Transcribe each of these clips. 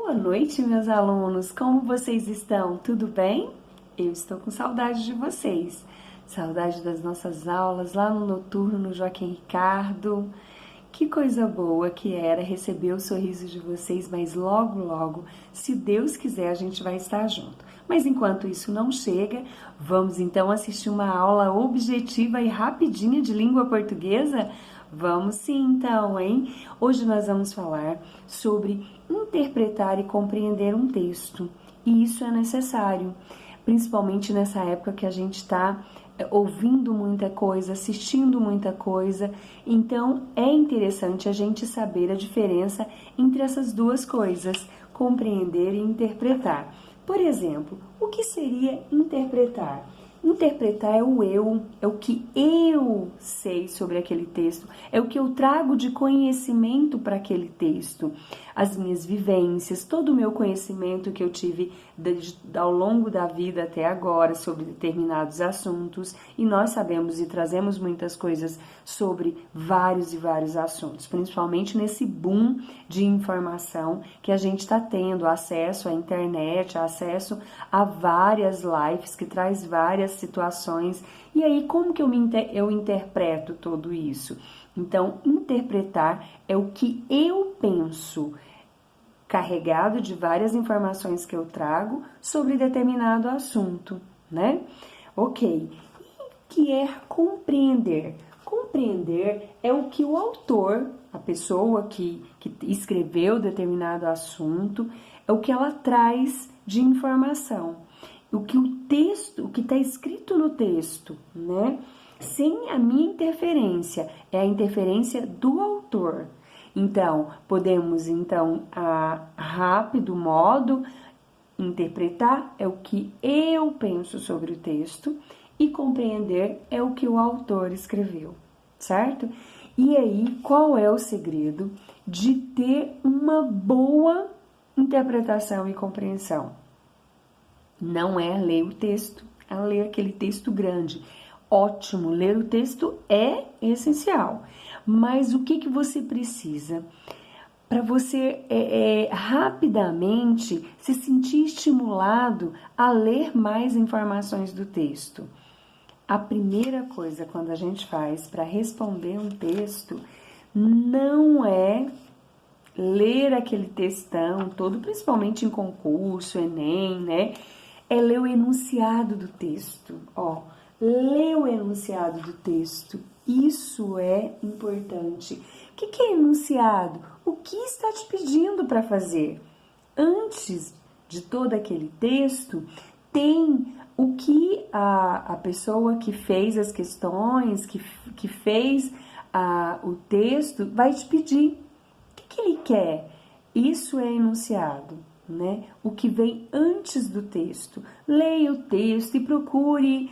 Boa noite, meus alunos! Como vocês estão? Tudo bem? Eu estou com saudade de vocês. Saudade das nossas aulas lá no noturno, no Joaquim Ricardo. Que coisa boa que era receber o sorriso de vocês, mas logo, logo, se Deus quiser, a gente vai estar junto. Mas enquanto isso não chega, vamos então assistir uma aula objetiva e rapidinha de língua portuguesa? Vamos sim, então, hein? Hoje nós vamos falar sobre interpretar e compreender um texto. E isso é necessário, principalmente nessa época que a gente está ouvindo muita coisa, assistindo muita coisa. Então, é interessante a gente saber a diferença entre essas duas coisas, compreender e interpretar. Por exemplo, o que seria interpretar? Interpretar é o eu, é o que eu sei sobre aquele texto, é o que eu trago de conhecimento para aquele texto, as minhas vivências, todo o meu conhecimento que eu tive ao longo da vida até agora sobre determinados assuntos, e nós sabemos e trazemos muitas coisas sobre vários e vários assuntos, principalmente nesse boom de informação que a gente está tendo, acesso à internet, acesso a várias lives que traz várias situações. E aí, como que eu interpreto tudo isso? Então, interpretar é o que eu penso, carregado de várias informações que eu trago sobre determinado assunto, né? Ok. E o que é compreender? Compreender é o que o autor, a pessoa que escreveu determinado assunto, é o que ela traz de informação. O que o texto, o que está escrito no texto, né? Sem a minha interferência, é a interferência do autor. Então, podemos, a rápido modo, interpretar é o que eu penso sobre o texto e compreender é o que o autor escreveu, certo? E aí, qual é o segredo de ter uma boa interpretação e compreensão? Não é ler o texto, é ler aquele texto grande. Ótimo, ler o texto é essencial, mas o que você precisa? Para você rapidamente se sentir estimulado a ler mais informações do texto. A primeira coisa quando a gente faz para responder um texto não é ler aquele textão todo, principalmente em concurso, Enem, né? É ler o enunciado do texto, ó. Ler o enunciado do texto, isso é importante. O que é enunciado? O que está te pedindo para fazer? Antes de todo aquele texto, tem o que a pessoa que fez as questões, que fez o texto, vai te pedir. O que ele quer? Isso é enunciado, né? O que vem antes do texto. Leia o texto e procure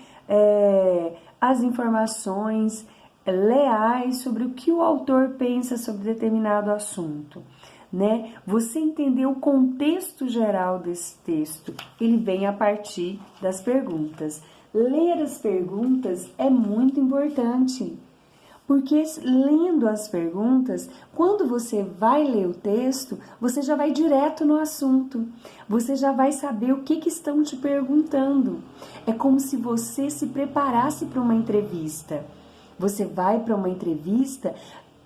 as informações leais sobre o que o autor pensa sobre determinado assunto, né? Você entender o contexto geral desse texto, ele vem a partir das perguntas. Ler as perguntas é muito importante, porque lendo as perguntas, quando você vai ler o texto, você já vai direto no assunto. Você já vai saber o que estão te perguntando. É como se você se preparasse para uma entrevista. Você vai para uma entrevista,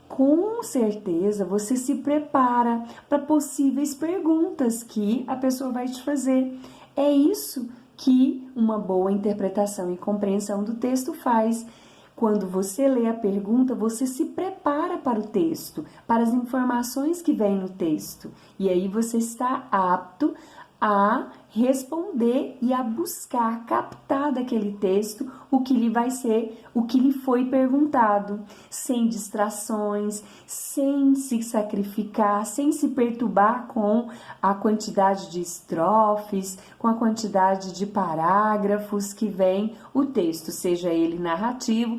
com certeza você se prepara para possíveis perguntas que a pessoa vai te fazer. É isso que uma boa interpretação e compreensão do texto faz. Quando você lê a pergunta, você se prepara para o texto, para as informações que vêm no texto. E aí você está apto a responder e a buscar, captar daquele texto o que lhe foi perguntado, sem distrações, sem se sacrificar, sem se perturbar com a quantidade de estrofes, com a quantidade de parágrafos que vem o texto, seja ele narrativo,